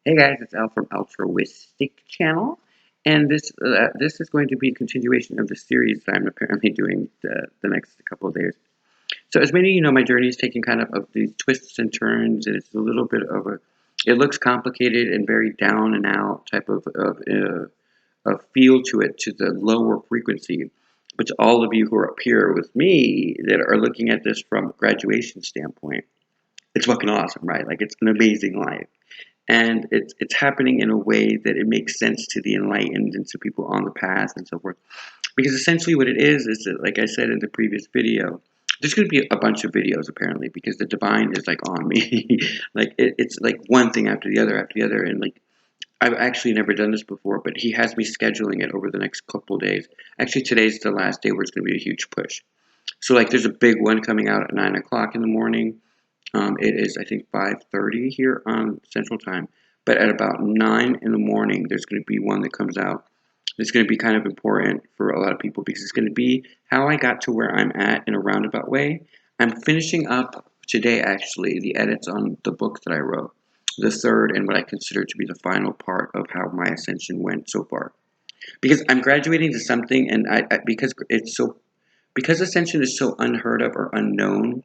Hey guys, it's Al from Altruistic Channel, and this is going to be a continuation of the series that I'm apparently doing the next couple of days. So, as many of you know, my journey is taking kind of these twists and turns, and it's a little bit of a. It looks complicated and very down and out type of feel to it, to the lower frequency. But to all of you who are up here with me that are looking at this from a graduation standpoint, it's fucking awesome, right? Like it's an amazing life, and it's happening in a way that it makes sense to the enlightened and to people on the path and so forth. Because essentially what it is that, like I said in the previous video, there's going to be a bunch of videos apparently because the divine is like on me. Like it's like one thing after the other, and like I've actually never done this before, but he has me scheduling it over the next couple of days. Actually, today's the last day where it's going to be a huge push. So like there's a big one coming out at 9 o'clock in the morning. It is, I think, 5:30 here on Central Time. But at about 9 in the morning, there's going to be one that comes out. It's going to be kind of important for a lot of people because it's going to be how I got to where I'm at in a roundabout way. I'm finishing up today, actually, the edits on the book that I wrote, the third and what I consider to be the final part of how my ascension went so far. Because I'm graduating to something, and because ascension is so unheard of or unknown.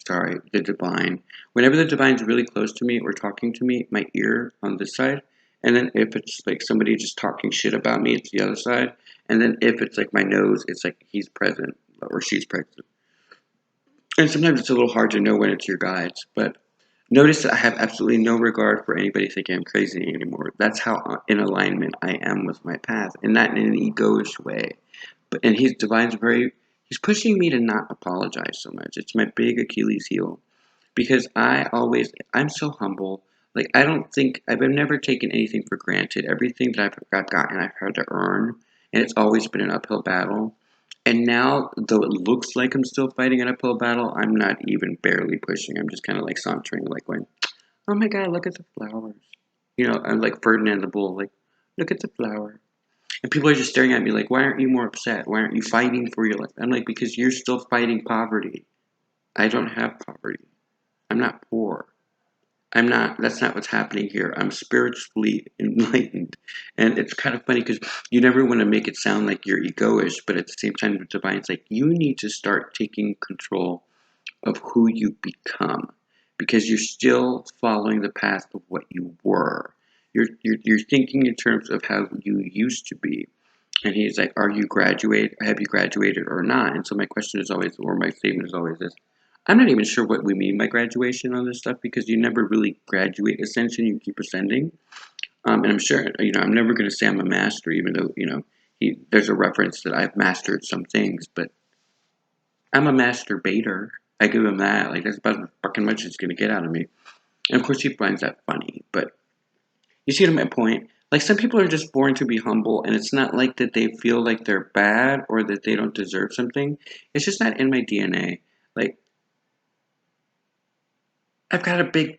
Sorry, the divine. Whenever the divine's really close to me or talking to me, my ear on this side, and then if it's like somebody just talking shit about me, it's the other side, and then if it's like my nose, it's like he's present or she's present. And sometimes it's a little hard to know when it's your guides, but notice that I have absolutely no regard for anybody thinking I'm crazy anymore. That's how in alignment I am with my path, and not in an egoish way. And his divine's he's pushing me to not apologize so much. It's my big Achilles heel because I'm so humble. Like I don't think I've never taken anything for granted. Everything that I've gotten, I've had to earn, and it's always been an uphill battle. And now, though it looks like I'm still fighting an uphill battle, I'm not even barely pushing. I'm just kind of like sauntering, like going, "Oh my God, look at the flowers." I'm like Ferdinand the Bull, like, "Look at the flower." And people are just staring at me like, "Why aren't you more upset? Why aren't you fighting for your life?" I'm like, "Because you're still fighting poverty. I don't have poverty. I'm not poor. I'm not, that's not what's happening here. I'm spiritually enlightened." And it's kind of funny because you never want to make it sound like you're egoish, but at the same time, the divine's like, you need to start taking control of who you become because you're still following the path of what you were. You're thinking in terms of how you used to be. And he's like, have you graduated or not? And so my question is always, or my statement is always this: I'm not even sure what we mean by graduation on this stuff because you never really graduate ascension, you keep ascending. And I'm sure, I'm never going to say I'm a master, even though, there's a reference that I've mastered some things, but I'm a masturbator. I give him that. Like, that's about as fucking much he's going to get out of me. And of course, he finds that funny, but you see my point? Like, some people are just born to be humble, and it's not like that they feel like they're bad or that they don't deserve something. It's just not in my DNA. Like, I've got a big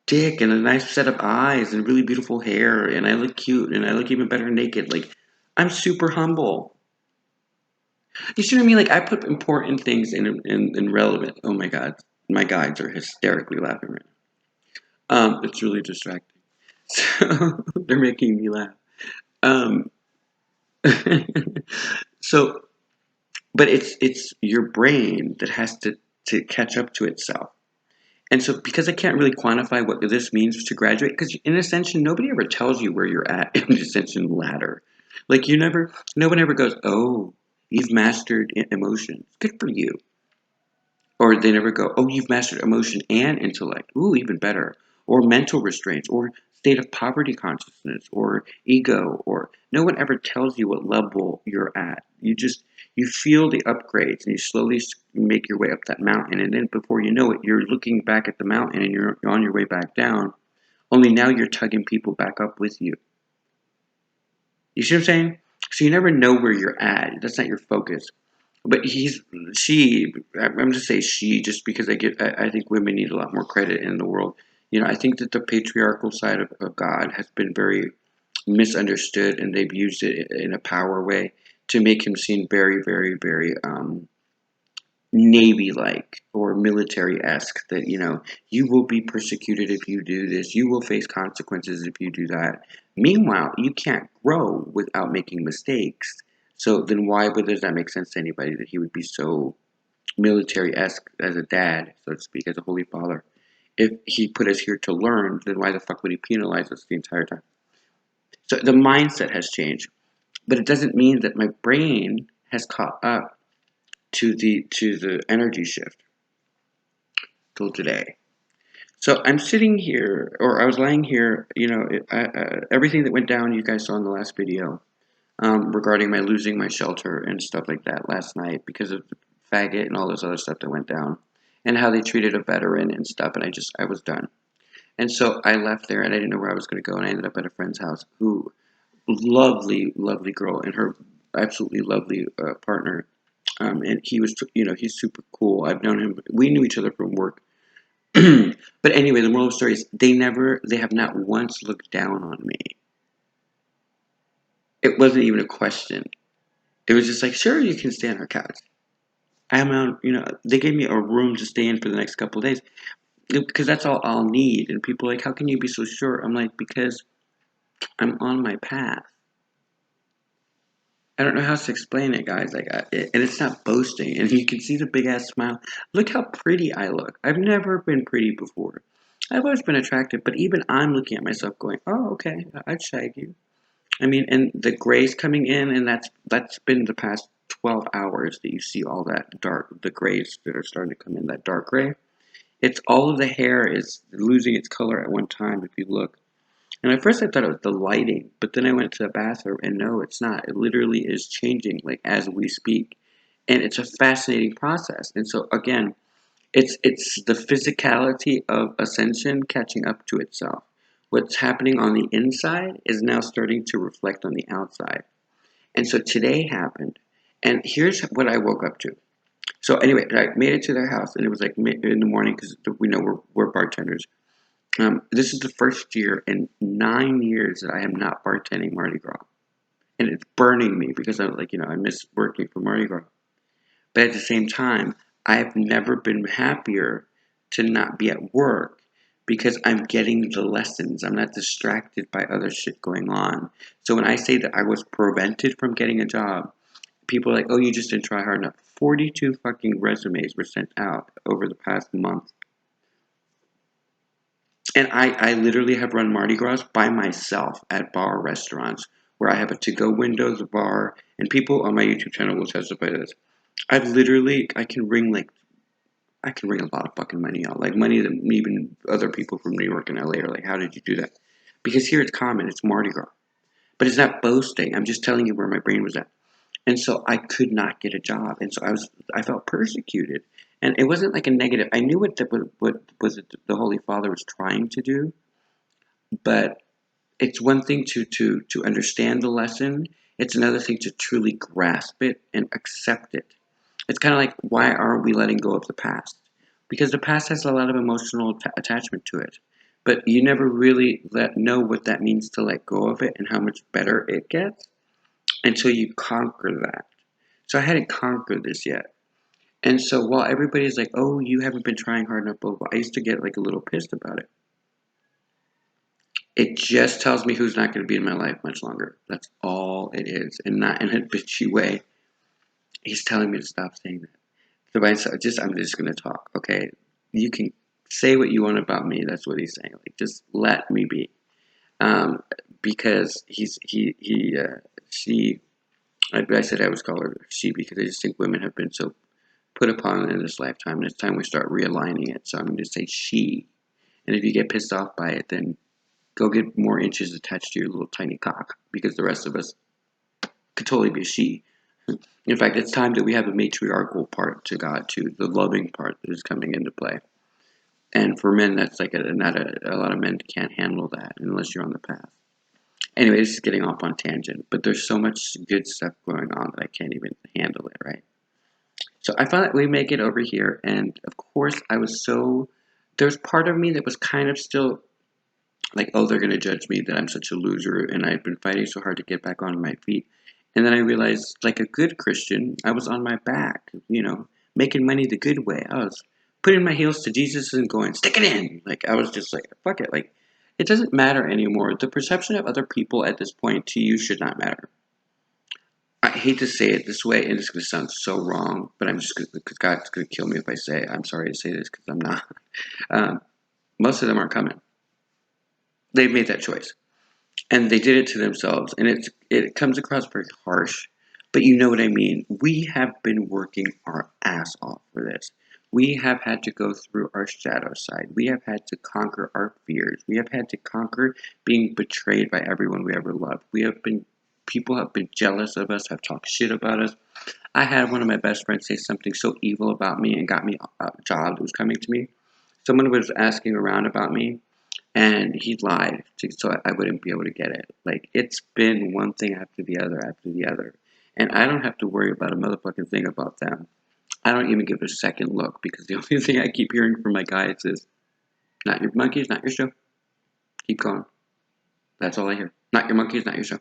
dick and a nice set of eyes and really beautiful hair, and I look cute, and I look even better naked. Like, I'm super humble. You see what I mean? Like, I put important things in relevant. Oh my God. My guides are hysterically laughing right now. It's really distracting. So, they're making me laugh. Um, so, but it's your brain that has to catch up to itself. And so because I can't really quantify what this means to graduate, because in Ascension nobody ever tells you where you're at in the Ascension ladder. Like no one ever goes, "Oh, you've mastered emotions, good for you," or they never go, "Oh, you've mastered emotion and intellect, ooh, even better," or mental restraints, or state of poverty consciousness, or ego, or no one ever tells you what level you're at. You feel the upgrades, and you slowly make your way up that mountain, and then before you know it, you're looking back at the mountain, and you're on your way back down. Only now you're tugging people back up with you. You see what I'm saying? So you never know where you're at. That's not your focus. But I'm just saying she, just because I think women need a lot more credit in the world. I think that the patriarchal side of God has been very misunderstood, and they've used it in a power way to make him seem very, very, very Navy-like or military-esque that, you will be persecuted if you do this, you will face consequences if you do that. Meanwhile, you can't grow without making mistakes. So then does that make sense to anybody that he would be so military-esque as a dad, so to speak, as a holy father? If he put us here to learn, then why the fuck would he penalize us the entire time? So the mindset has changed, but it doesn't mean that my brain has caught up to the energy shift till today. So I'm sitting here, or I was lying here, everything that went down you guys saw in the last video, regarding my losing my shelter and stuff like that last night because of the faggot and all this other stuff that went down, and how they treated a veteran and stuff, and I was done. And so I left there, and I didn't know where I was going to go, and I ended up at a friend's house, who, lovely, lovely girl, and her absolutely lovely partner. And he was, he's super cool. I've known him. We knew each other from work. But anyway, the moral of the story is they have not once looked down on me. It wasn't even a question. It was just like, sure, you can stay on our couch. I'm out, they gave me a room to stay in for the next couple of days because that's all I'll need. And people are like, how can you be so sure? I'm like, because I'm on my path. I don't know how to explain it, guys. And it's not boasting. And you can see the big ass smile. Look how pretty I look. I've never been pretty before. I've always been attractive, but even I'm looking at myself going, "Oh, okay, I'd shag you." I mean, and the gray's coming in, and that's been the past 12 hours that you see all that the grays that are starting to come in, that dark gray. It's all of the hair is losing its color at one time. If you look. And at first I thought it was the lighting, but then I went to the bathroom and no, it's not. It literally is changing like as we speak. And it's a fascinating process. And so again, it's the physicality of Ascension catching up to itself. What's happening on the inside is now starting to reflect on the outside. And so today happened. And here's what I woke up to. So anyway, I made it to their house and it was like in the morning because we know we're bartenders. This is the first year in 9 years that I am not bartending Mardi Gras. And it's burning me because I'm like, I miss working for Mardi Gras. But at the same time, I've never been happier to not be at work because I'm getting the lessons. I'm not distracted by other shit going on. So when I say that I was prevented from getting a job, people are like, oh, you just didn't try hard enough. 42 fucking resumes were sent out over the past month. And I literally have run Mardi Gras by myself at bar restaurants where I have a to-go window, the bar, and people on my YouTube channel will testify to this. I can ring a lot of fucking money out. Like money that even other people from New York and LA are like, how did you do that? Because here it's common, it's Mardi Gras. But it's not boasting. I'm just telling you where my brain was at. And so I could not get a job. And so I felt persecuted. And it wasn't like a negative. I knew what the Holy Father was trying to do, but it's one thing to understand the lesson. It's another thing to truly grasp it and accept it. It's kind of like, why aren't we letting go of the past? Because the past has a lot of emotional attachment to it. But you never really know what that means to let go of it and how much better it gets until you conquer that. So I hadn't conquered this yet. And so while everybody's like, oh, you haven't been trying hard enough, blah, blah, I used to get like a little pissed about it. It just tells me who's not going to be in my life much longer. That's all it is. And not in a bitchy way. He's telling me to stop saying that. So I'm just going to talk, okay? You can say what you want about me. That's what he's saying. Like, just let me be. Because she, I said I always call her she because I just think women have been so put upon in this lifetime. And it's time we start realigning it. So I'm going to say she. And if you get pissed off by it, then go get more inches attached to your little tiny cock, because the rest of us could totally be a she. In fact, it's time that we have a matriarchal part to God too, the loving part that is coming into play. And for men, that's like a lot of men can't handle that unless you're on the path. Anyway, this is getting off on tangent, but there's so much good stuff going on that I can't even handle it, right? So I found that we make it over here, and of course there's part of me that was kind of still like, oh, they're going to judge me that I'm such a loser, and I've been fighting so hard to get back on my feet. And then I realized, like a good Christian, I was on my back, making money the good way. I was putting my heels to Jesus and going, stick it in. Like, I was just like, fuck it. Like, it doesn't matter anymore. The perception of other people at this point to you should not matter. I hate to say it this way, and it's going to sound so wrong, but I'm just going to, because God's going to kill me if I say it. I'm sorry to say this because I'm not. Most of them aren't coming. They've made that choice. And they did it to themselves. And it comes across very harsh, but you know what I mean. We have been working our ass off for this. We have had to go through our shadow side. We have had to conquer our fears. We have had to conquer being betrayed by everyone we ever loved. People have been jealous of us, have talked shit about us. I had one of my best friends say something so evil about me and got me a job that was coming to me. Someone was asking around about me, and he lied so I wouldn't be able to get it. Like, it's been one thing after the other. And I don't have to worry about a motherfucking thing about them. I don't even give it a second look because the only thing I keep hearing from my guides is, not your monkeys, not your show. Keep going. That's all I hear. Not your monkeys, not your show.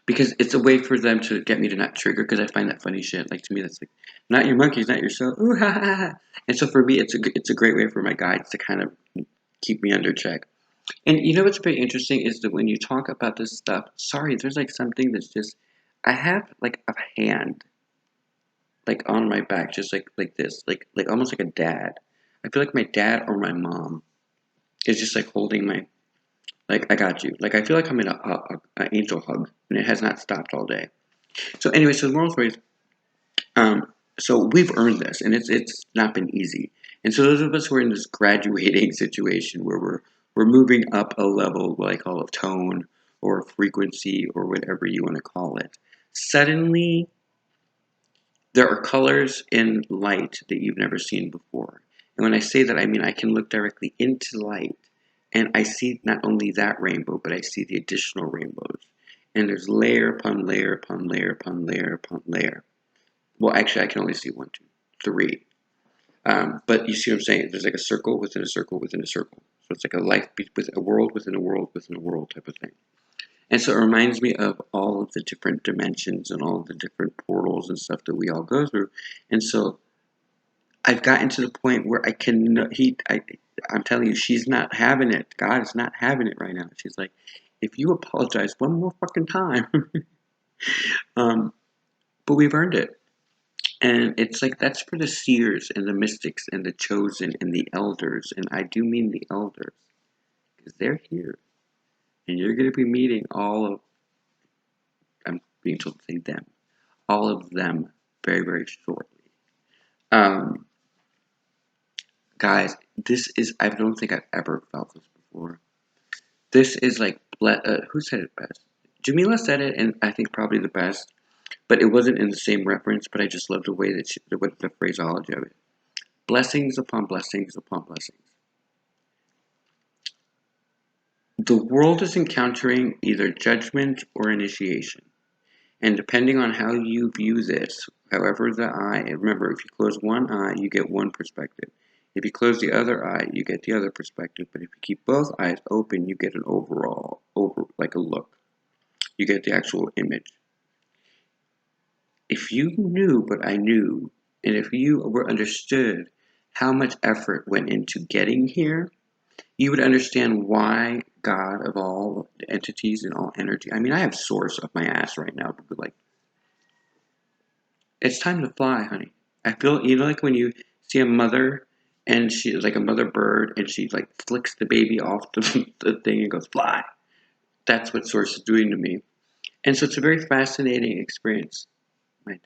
Because it's a way for them to get me to not trigger, because I find that funny shit. Like, to me, that's like, not your monkeys, not your show. Ooh, ha, ha, ha. And so for me, it's a great way for my guides to kind of keep me under check. And you know what's very interesting is that when you talk about this stuff, sorry, there's like something that's just, I have like a hand, like on my back, just like this, like almost like a dad. I feel like my dad or my mom is just like holding my, like, I got you. Like, I feel like I'm in a angel hug, and it has not stopped all day. So anyway, so the moral story is, so we've earned this, and it's not been easy. And so those of us who are in this graduating situation where we're moving up a level, what I call of tone or frequency or whatever you want to call it, suddenly there are colors in light that you've never seen before. And when I say that, I mean I can look directly into light, and I see not only that rainbow, but I see the additional rainbows. And there's layer upon layer upon layer upon layer upon layer. Well, actually, I can only see one, two, three. But you see what I'm saying? There's like a circle within a circle within a circle. So it's like a life with a world within a world within a world type of thing. And so it reminds me of all of the different dimensions and all of the different portals and stuff that we all go through. And so I've gotten to the point where I'm telling you, she's not having it. God is not having it right now. She's like, if you apologize one more fucking time, but we've earned it. And it's like, that's for the seers and the mystics and the chosen and the elders. And I do mean the elders, because they're here. And you're going to be meeting I'm being told to say them, all of them very, very shortly. Guys, I don't think I've ever felt this before. This is like, who said it best? Jamila said it, and I think probably the best, but it wasn't in the same reference, but I just love the way that the phraseology of it. Blessings upon blessings upon blessings. The world is encountering either judgment or initiation. And depending on how you view this, however the eye, remember, if you close one eye, you get one perspective. If you close the other eye, you get the other perspective. But if you keep both eyes open, you get an like a look. You get the actual image. If you knew what I knew, and if you were understood how much effort went into getting here, you would understand why God of all entities and all energy. I mean, I have source up my ass right now, but like, it's time to fly, honey. I feel, like when you see a mother and she's like a mother bird and she like flicks the baby off the thing and goes, fly. That's what source is doing to me. And so it's a very fascinating experience. My dad.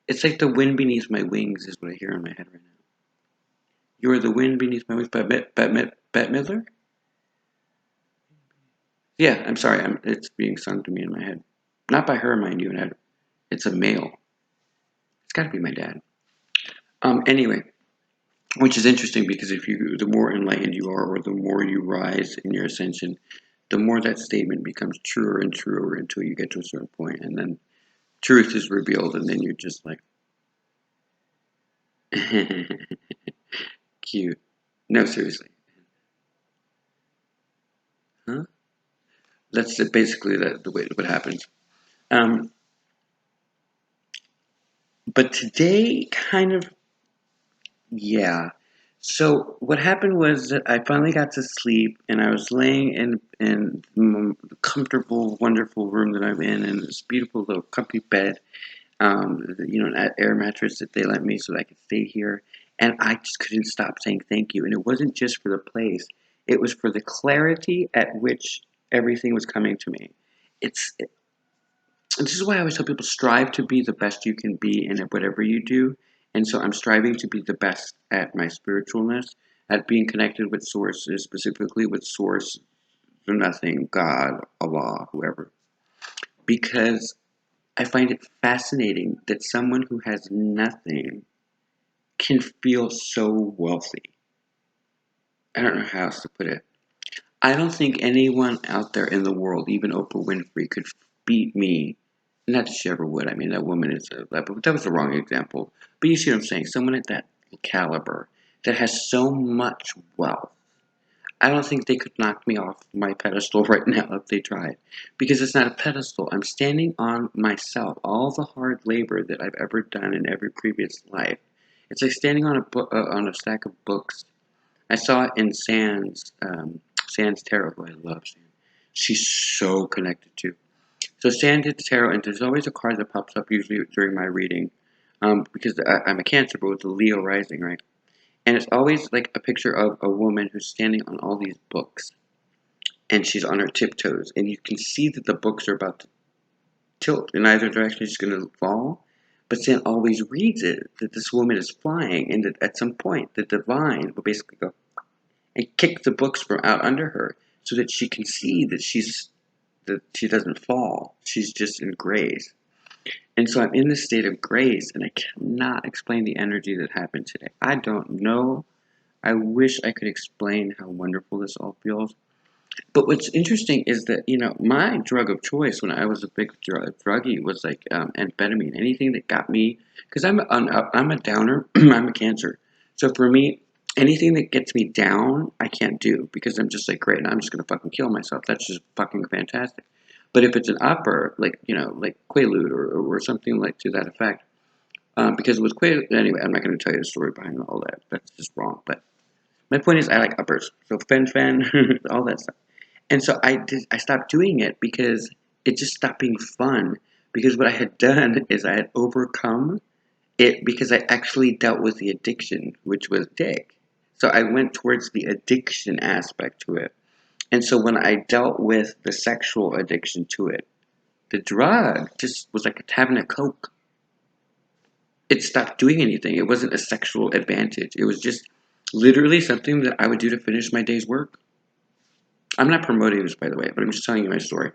It's like the wind beneath my wings is what I hear in my head right now. You are the wind beneath my wings by Bette Midler? Yeah, I'm sorry. It's being sung to me in my head. Not by her, mind you. It's a male. It's got to be my dad. Anyway, which is interesting because the more enlightened you are, or the more you rise in your ascension, the more that statement becomes truer and truer until you get to a certain point, and then truth is revealed, and then you're just like, cute. No, seriously. Huh? That's basically the way what happens. Um, But today, kind of, yeah. So what happened was that I finally got to sleep, and I was laying in the comfortable, wonderful room that I'm in this beautiful little comfy bed, an air mattress that they lent me so that I could stay here. And I just couldn't stop saying thank you. And it wasn't just for the place; it was for the clarity at which everything was coming to me. It's this is why I always tell people strive to be the best you can be in whatever you do. And so I'm striving to be the best at my spiritualness, at being connected with sources, specifically with source, the nothing, God, Allah, whoever. Because I find it fascinating that someone who has nothing can feel so wealthy. I don't know how else to put it. I don't think anyone out there in the world, even Oprah Winfrey, could beat me. Not that she ever would. I mean, that woman is that was the wrong example. But you see what I'm saying? Someone at that caliber that has so much wealth. I don't think they could knock me off my pedestal right now if they tried. Because it's not a pedestal. I'm standing on myself. All the hard labor that I've ever done in every previous life. It's like standing on on a stack of books. I saw it in Sands Tarot, who I love. Sand. She's so connected to. So Sand did tarot, and there's always a card that pops up usually during my reading, because I'm a Cancer, but with the Leo rising, right? And it's always like a picture of a woman who's standing on all these books, and she's on her tiptoes, and you can see that the books are about to tilt in either direction. She's going to fall. But Sand always reads it that this woman is flying, and that at some point the divine will basically go and kick the books from out under her so that she can see that she doesn't fall. She's just in grace. And so I'm in this state of grace, and I cannot explain the energy that happened today. I don't know. I wish I could explain how wonderful this all feels. But what's interesting is that, my drug of choice when I was a big druggie was like amphetamine. Anything that got me, because I'm a downer, I'm a Cancer. So for me, anything that gets me down, I can't do because I'm just like, great, I'm just going to fucking kill myself. That's just fucking fantastic. But if it's an upper, like Quaalude or something like to that effect, because with Quaalude, anyway, I'm not going to tell you the story behind all that. That's just wrong. But my point is, I like uppers. So fen, all that stuff. And so I stopped doing it because it just stopped being fun. Because what I had done is I had overcome it because I actually dealt with the addiction, which was dick. So I went towards the addiction aspect to it. And so when I dealt with the sexual addiction to it, the drug just was like having a Coke. It stopped doing anything. It wasn't a sexual advantage. It was just literally something that I would do to finish my day's work. I'm not promoting this, by the way, but I'm just telling you my story.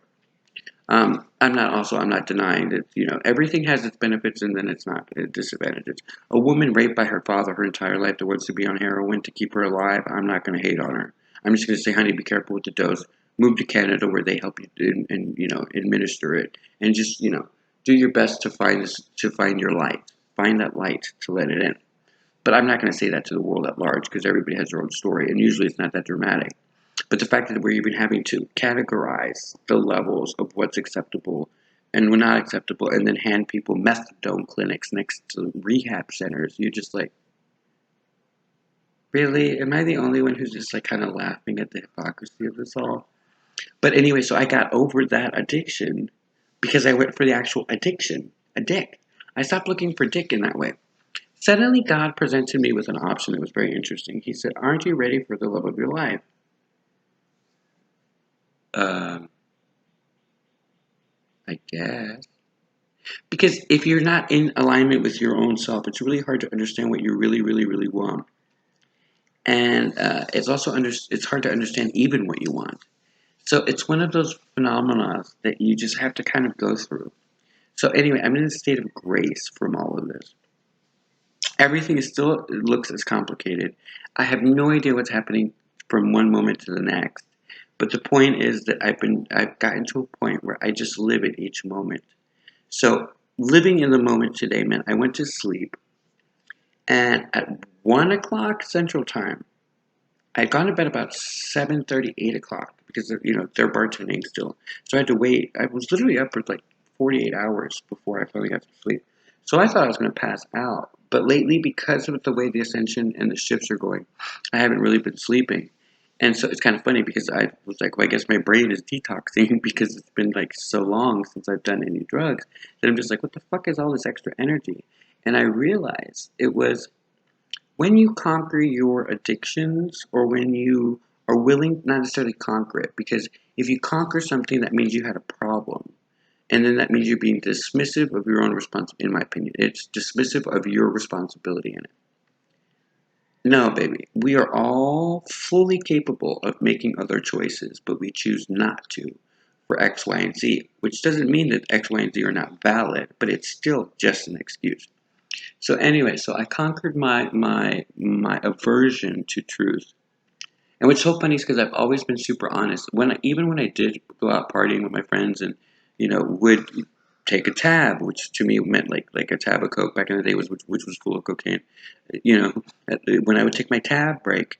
I'm not denying that, everything has its benefits and then it's not disadvantages. A woman raped by her father her entire life that wants to be on heroin to keep her alive, I'm not going to hate on her. I'm just going to say, honey, be careful with the dose. Move to Canada where they help you and administer it. And just, do your best to find your light. Find that light to let it in. But I'm not going to say that to the world at large because everybody has their own story. And usually it's not that dramatic. But the fact that we're even having to categorize the levels of what's acceptable and what's not acceptable, and then hand people methadone clinics next to rehab centers, you're just like, really? Am I the only one who's just like kind of laughing at the hypocrisy of this all? But anyway, so I got over that addiction because I went for the actual addiction, a dick. I stopped looking for dick in that way. Suddenly, God presented me with an option that was very interesting. He said, aren't you ready for the love of your life? Um, I guess. Because if you're not in alignment with your own self, it's really hard to understand what you really, really, really want. And it's hard to understand even what you want. So it's one of those phenomena that you just have to kind of go through. So anyway, I'm in a state of grace from all of this. Everything it looks as complicated. I have no idea what's happening from one moment to the next. But the point is that I've gotten to a point where I just live in each moment. So living in the moment today meant I went to sleep, and at 1 o'clock Central Time, I'd gone to bed about 7:30, 8 o'clock because they're bartending still. So I had to wait. I was literally up for like 48 hours before I finally got to sleep. So I thought I was going to pass out. But lately, because of the way the Ascension and the shifts are going, I haven't really been sleeping. And so it's kind of funny because I was like, well, I guess my brain is detoxing because it's been like so long since I've done any drugs that I'm just like, what the fuck is all this extra energy? And I realized it was when you conquer your addictions, or when you are willing, not necessarily conquer it, because if you conquer something, that means you had a problem. And then that means you're being dismissive of your own responsibility, in my opinion. It's dismissive of your responsibility in it. No, baby. We are all fully capable of making other choices, but we choose not to for X, Y, and Z, which doesn't mean that X, Y, and Z are not valid, but it's still just an excuse. So anyway, so I conquered my aversion to truth. And what's so funny is because I've always been super honest. Even when I did go out partying with my friends and would take a tab, which to me meant like a tab of coke back in the day, which was full of cocaine. You know, when I would take my tab break,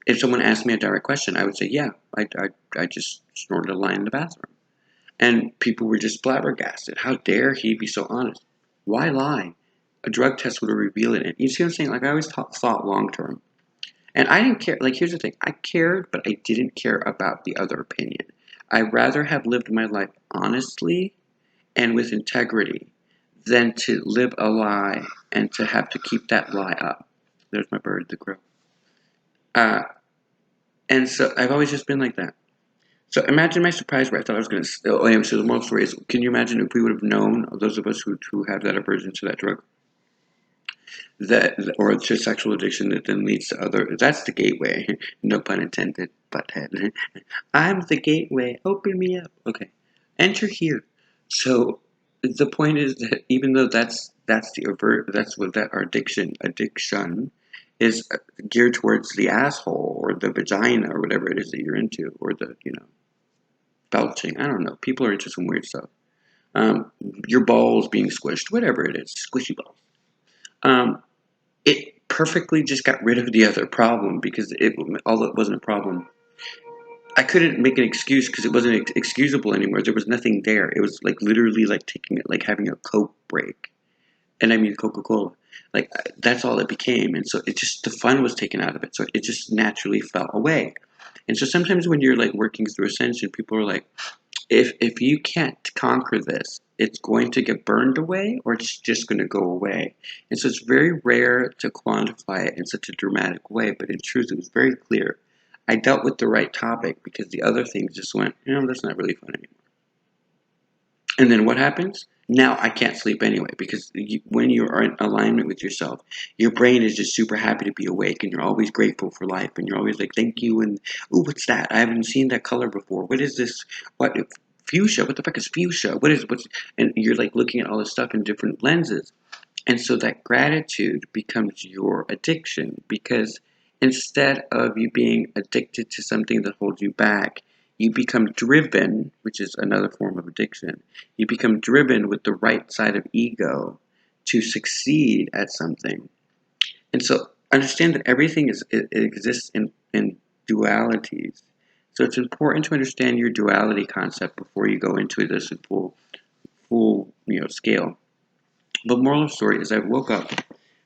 if someone asked me a direct question, I would say, "Yeah, I just snorted a line in the bathroom," and people were just flabbergasted. How dare he be so honest? Why lie? A drug test would have revealed it. You see what I'm saying? Like I always thought long term. And I didn't care. Like, here's the thing: I cared, but I didn't care about the other opinion. I'd rather have lived my life honestly and with integrity than to live a lie and to have to keep that lie up. There's my bird, the crow. Uh, and so I've always just been like that. So imagine my surprise where I thought I was going to. Oh, anyway, so the moral story is: can you imagine if we would have known, those of us who have that aversion to that drug, that or to sexual addiction that then leads to other? That's the gateway. No pun intended. Butthead. I'm the gateway. Open me up. Okay. Enter here. So the point is that even though that's what that our addiction is geared towards the asshole or the vagina or whatever it is that you're into, or the belching. I don't know. People are into some weird stuff. Your balls being squished, whatever it is, squishy balls. It perfectly just got rid of the other problem because although it wasn't a problem, I couldn't make an excuse because it wasn't excusable anymore. There was nothing there. It was like literally like taking it, like having a Coke break, and I mean Coca-Cola. Like that's all it became, and so it just the fun was taken out of it. So it just naturally fell away. And so sometimes when you're like working through Ascension, people are like, if you can't conquer this, it's going to get burned away, or it's just going to go away. And so it's very rare to quantify it in such a dramatic way, but in truth, it was very clear. I dealt with the right topic because the other things just went, that's not really fun anymore. And then what happens? Now I can't sleep anyway because when you are in alignment with yourself, your brain is just super happy to be awake, and you're always grateful for life, and you're always like, thank you, and ooh, what's that? I haven't seen that color before. What is this? What fuchsia? What the fuck is fuchsia? What's? And you're like looking at all this stuff in different lenses, and so that gratitude becomes your addiction because instead of you being addicted to something that holds you back, you become driven, which is another form of addiction. You become driven with the right side of ego to succeed at something. And so understand that everything it exists in dualities. So it's important to understand your duality concept before you go into this in full scale. The moral of the story is I woke up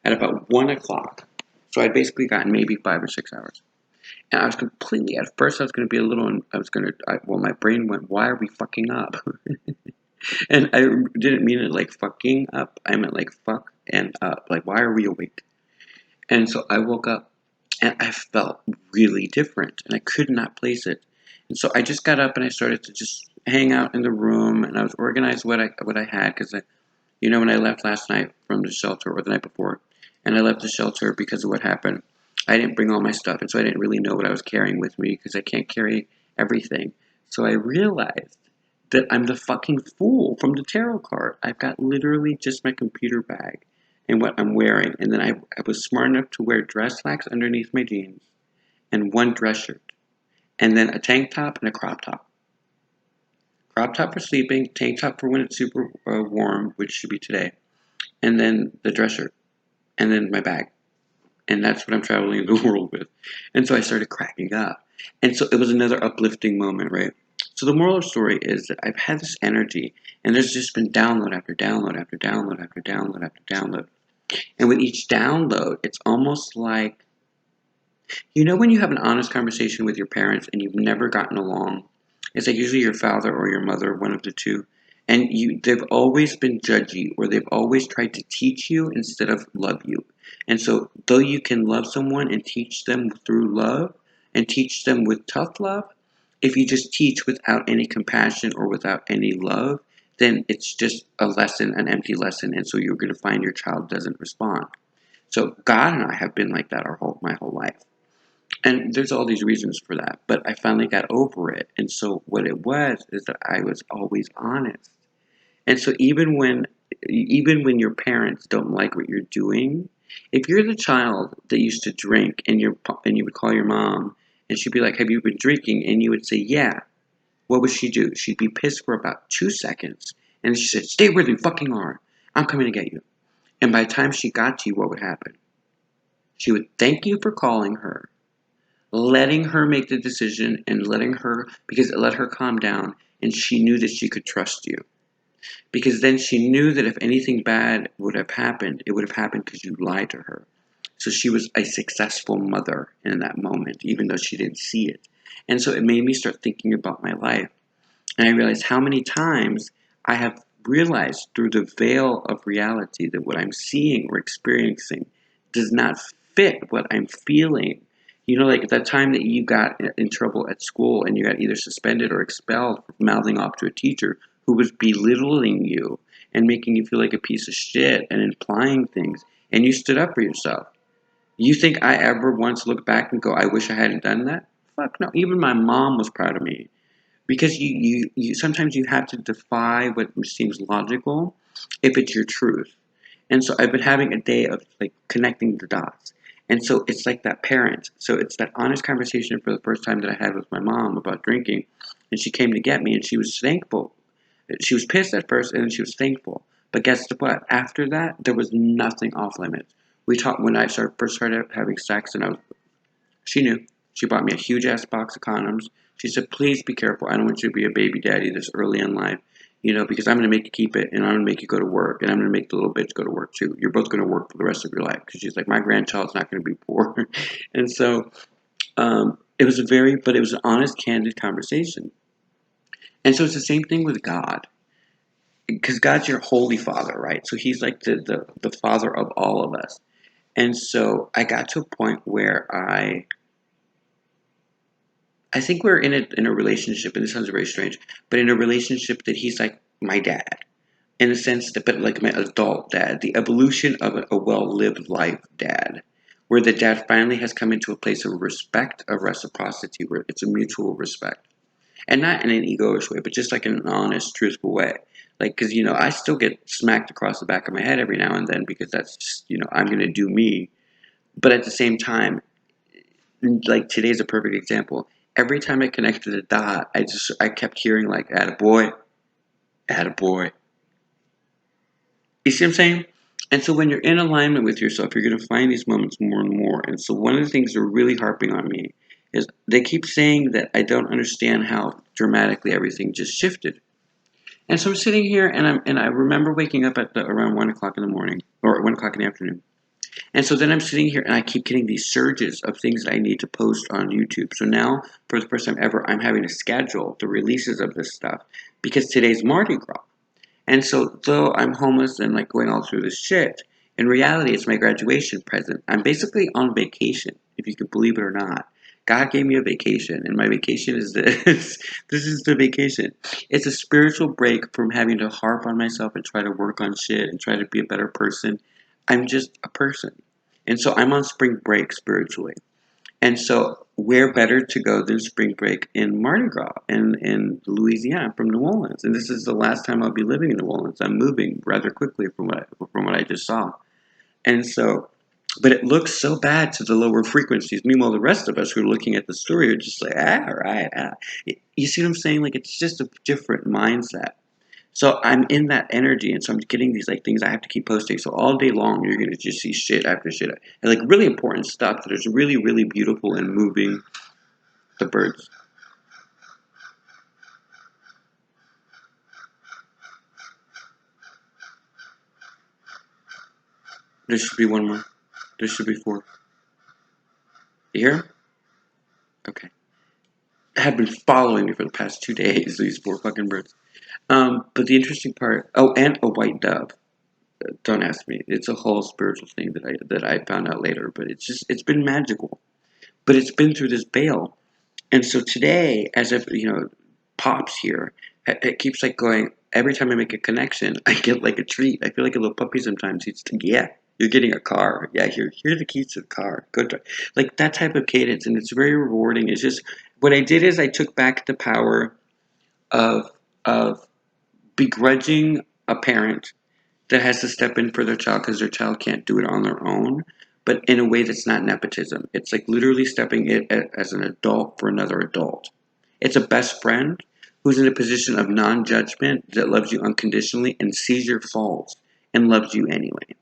at about 1 o'clock. So I'd basically gotten maybe 5 or 6 hours. And I was completely, at first I was going to be a little, my brain went, why are we fucking up? And I didn't mean it like fucking up. I meant like fuck and up. Like, why are we awake? And so I woke up and I felt really different and I could not place it. And so I just got up and I started to just hang out in the room, and I was organized what I had because when I left last night from the shelter, or the night before, and I left the shelter because of what happened, I didn't bring all my stuff, and so I didn't really know what I was carrying with me because I can't carry everything. So I realized that I'm the fucking fool from the tarot card. I've got literally just my computer bag and what I'm wearing, and then I was smart enough to wear dress slacks underneath my jeans and one dress shirt, and then a tank top and a crop top. Crop top for sleeping, tank top for when it's super warm, which should be today, and then the dress shirt, and then my bag. And that's what I'm traveling the world with. And so I started cracking up. And so it was another uplifting moment, right? So the moral of the story is that I've had this energy, and there's just been download after download after download after download after download. And with each download, it's almost like, when you have an honest conversation with your parents and you've never gotten along, it's like usually your father or your mother, one of the two, and they've always been judgy or they've always tried to teach you instead of love you. And so though you can love someone and teach them through love and teach them with tough love, if you just teach without any compassion or without any love, then it's just a lesson, an empty lesson, and so you're going to find your child doesn't respond. So God and I have been like that my whole life. And there's all these reasons for that, but I finally got over it. And so what it was is that I was always honest. And so even when your parents don't like what you're doing, if you're the child that used to drink and you would call your mom and she'd be like, "Have you been drinking?" and you would say, "Yeah." What would she do? She'd be pissed for about 2 seconds, and then she said, "Stay where you fucking are. I'm coming to get you." And by the time she got to you, what would happen? She would thank you for calling her, letting her make the decision and because it let her calm down, and she knew that she could trust you. Because then she knew that if anything bad would have happened, it would have happened because you lied to her. So she was a successful mother in that moment, even though she didn't see it. And so it made me start thinking about my life. And I realized how many times I have realized through the veil of reality that what I'm seeing or experiencing does not fit what I'm feeling. Like that time that you got in trouble at school and you got either suspended or expelled for mouthing off to a teacher who was belittling you and making you feel like a piece of shit and implying things, and you stood up for yourself. You think I ever once looked back and go, "I wish I hadn't done that"? Fuck no. Even my mom was proud of me. Because you sometimes you have to defy what seems logical if it's your truth. And so I've been having a day of like connecting the dots. And so it's like that parent. So it's that honest conversation for the first time that I had with my mom about drinking. And she came to get me and she was thankful. She was pissed at first and then she was thankful. But guess what? After that, there was nothing off limits. We talked when I first started having sex, and she knew. She bought me a huge ass box of condoms. She said, "Please be careful. I don't want you to be a baby daddy this early in life, because I'm going to make you keep it, and I'm going to make you go to work, and I'm going to make the little bitch go to work too. You're both going to work for the rest of your life." Because she's like, "My grandchild's not going to be poor." And so but it was an honest, candid conversation. And so it's the same thing with God. Because God's your holy father, right? So he's like the father of all of us. And so I got to a point where I think we're in a relationship, and this sounds very strange, but in a relationship that he's like my dad, in the sense that, but like my adult dad, the evolution of a well-lived life dad, where the dad finally has come into a place of respect, of reciprocity, where it's a mutual respect, and not in an egoish way, but just like in an honest, truthful way. Like, because I still get smacked across the back of my head every now and then because that's just I'm gonna do me, but at the same time, like today's a perfect example. Every time I connected a dot, I kept hearing like "attaboy, attaboy." You see what I'm saying? And so when you're in alignment with yourself, you're going to find these moments more and more. And so one of the things they're really harping on me is they keep saying that I don't understand how dramatically everything just shifted. And so I'm sitting here, and I remember waking up at around 1 o'clock in the morning or 1 o'clock in the afternoon. And so then I'm sitting here and I keep getting these surges of things that I need to post on YouTube. So now, for the first time ever, I'm having to schedule the releases of this stuff because today's Mardi Gras. And so, though I'm homeless and like going all through this shit, in reality, it's my graduation present. I'm basically on vacation, if you can believe it or not. God gave me a vacation, and my vacation is this. This is the vacation. It's a spiritual break from having to harp on myself and try to work on shit and try to be a better person. I'm just a person. And so I'm on spring break spiritually. And so where better to go than spring break in Mardi Gras in Louisiana. I'm from New Orleans. And this is the last time I'll be living in New Orleans. I'm moving rather quickly from what I just saw. And so, but it looks so bad to the lower frequencies. Meanwhile, the rest of us who are looking at the story are just like, right. You see what I'm saying? Like, it's just a different mindset. So I'm in that energy, and so I'm getting these like things I have to keep posting. So all day long, you're gonna just see shit after shit, and like really important stuff that is really, really beautiful and moving. The birds. There should be one more. There should be 4. You hear 'em? Okay. Have been following me for the past 2 days, these 4 fucking birds. But the interesting part, oh, and a white dove. Don't ask me. It's a whole spiritual thing that I found out later, but it's been magical. But it's been through this veil. And so today, as if, Pops here, it keeps like going, every time I make a connection, I get like a treat. I feel like a little puppy sometimes. He's like, yeah, you're getting a car. Yeah, here are the keys to the car. Go drive. Like that type of cadence. And it's very rewarding. It's just, what I did is I took back the power of, of begrudging a parent that has to step in for their child because their child can't do it on their own, but in a way that's not nepotism. It's like literally stepping in as an adult for another adult. It's a best friend who's in a position of non-judgment that loves you unconditionally and sees your faults and loves you anyway.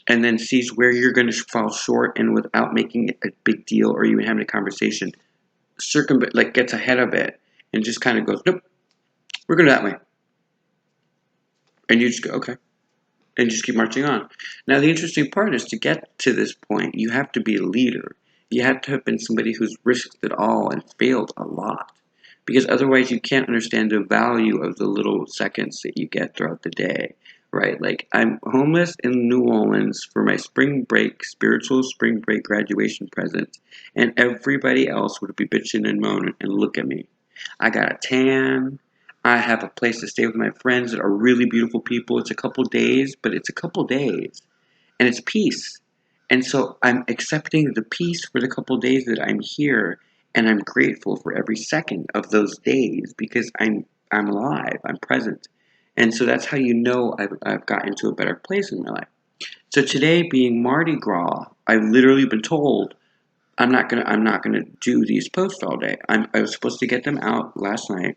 And then sees where you're going to fall short, and without making it a big deal or even having a conversation, gets ahead of it and just kind of goes, nope, we're going to that way. And you just go, okay, and just keep marching on. Now, the interesting part is, to get to this point, you have to be a leader. You have to have been somebody who's risked it all and failed a lot. Because otherwise, you can't understand the value of the little seconds that you get throughout the day, right? Like, I'm homeless in New Orleans for my spiritual spring break graduation present, and everybody else would be bitching and moaning, and look at me. I got a tan. I have a place to stay with my friends that are really beautiful people. It's a couple days, but it's a couple days. And it's peace. And so I'm accepting the peace for the couple days that I'm here, and I'm grateful for every second of those days because I'm alive, I'm present. And so that's how you know I've gotten to a better place in my life. So today, being Mardi Gras, I've literally been told I'm not gonna do these posts all day. I was supposed to get them out last night,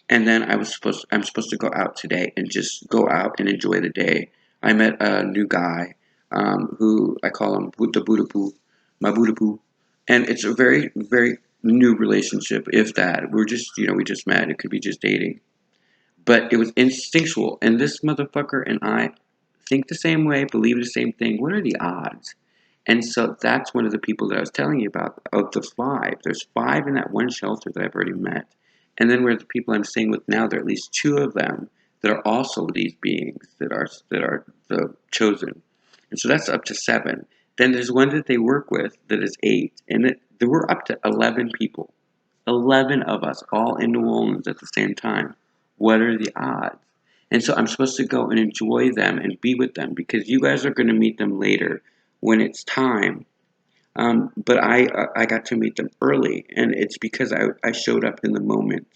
and then I'm supposed to go out today and just go out and enjoy the day. I met a new guy, who I call him the Buddha Poo, my Buddha Poo, and it's a very very new relationship. If that, we just met. It could be just dating, but it was instinctual. And this motherfucker and I think the same way, believe the same thing. What are the odds? And so that's one of the people that I was telling you about. Of the 5, there's 5 in that one shelter that I've already met. And then where the people I'm staying with now, there are at least 2 of them that are also these beings that are the chosen. And so that's up to 7. Then there's one that they work with that is 8. And there were up to 11 people. 11 of us all in New Orleans at the same time. What are the odds? And so I'm supposed to go and enjoy them and be with them, because you guys are going to meet them later when it's time. But I got to meet them early, and it's because I showed up in the moment.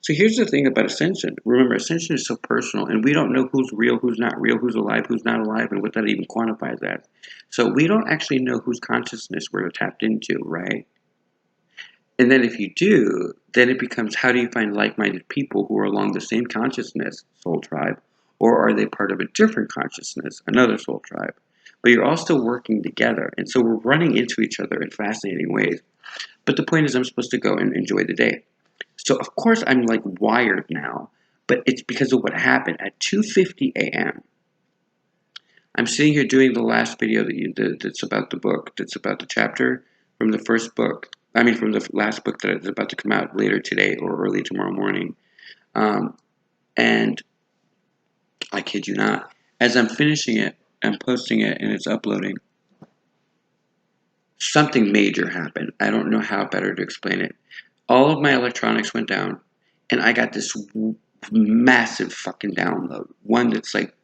So here's the thing about Ascension. Remember, Ascension is so personal, and we don't know who's real, who's alive, who's not alive, and what that even quantifies as. So we don't actually know whose consciousness we're tapped into, right? And then if you do, then it becomes, how do you find like-minded people who are along the same consciousness, soul tribe, or are they part of a different consciousness, another soul tribe? But you're all still working together, and so we're running into each other in fascinating ways. But the point is, I'm supposed to go and enjoy the day. So of course I'm like wired now, but it's because of what happened at 2:50 a.m. I'm sitting here doing the last video that's about the book, that's about the chapter from the first book. I mean, from the last book that is about to come out later today or early tomorrow morning. And I kid you not, as I'm finishing it and posting it and it's uploading, something major happened. I don't know how better to explain it. All of my electronics went down, and I got this massive fucking download. One that's like,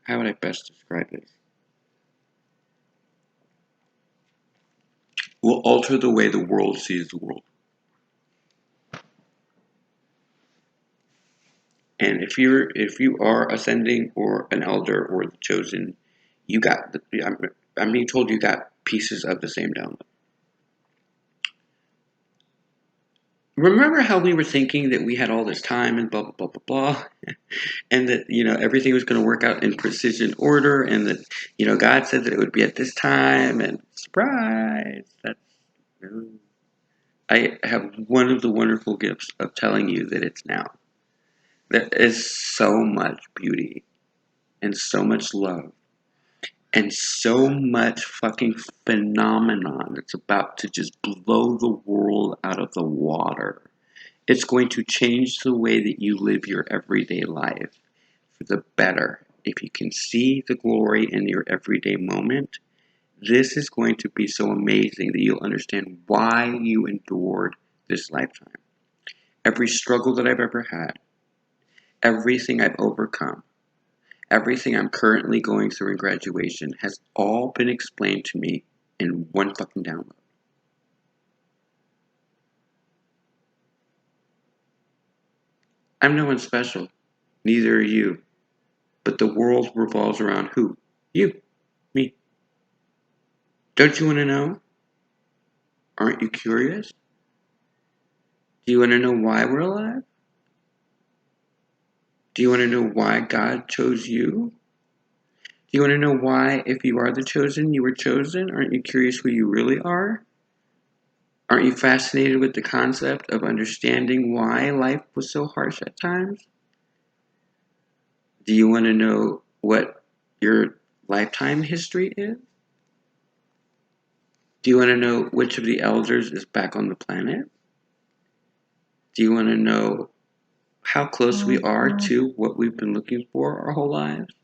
how would I best describe this? Will alter the way the world sees the world. And if you are ascending or an elder or the chosen, you got I'm being told you got pieces of the same download. Remember how we were thinking that we had all this time and blah blah blah blah blah, and that everything was going to work out in precision order, and that God said that it would be at this time, and surprise, that's I have one of the wonderful gifts of telling you that it's now. There is so much beauty and so much love and so much fucking phenomenon that's about to just blow the world out of the water. It's going to change the way that you live your everyday life for the better. If you can see the glory in your everyday moment, this is going to be so amazing that you'll understand why you endured this lifetime. Every struggle that I've ever had, everything I've overcome, everything I'm currently going through in graduation has all been explained to me in one fucking download. I'm no one special. Neither are you. But the world revolves around who? You. Me. Don't you want to know? Aren't you curious? Do you want to know why we're alive? Do you want to know why God chose you? Do you want to know why, if you are the chosen, you were chosen? Aren't you curious who you really are? Aren't you fascinated with the concept of understanding why life was so harsh at times? Do you want to know what your lifetime history is? Do you want to know which of the elders is back on the planet? Do you want to know how close we are to what we've been looking for our whole lives?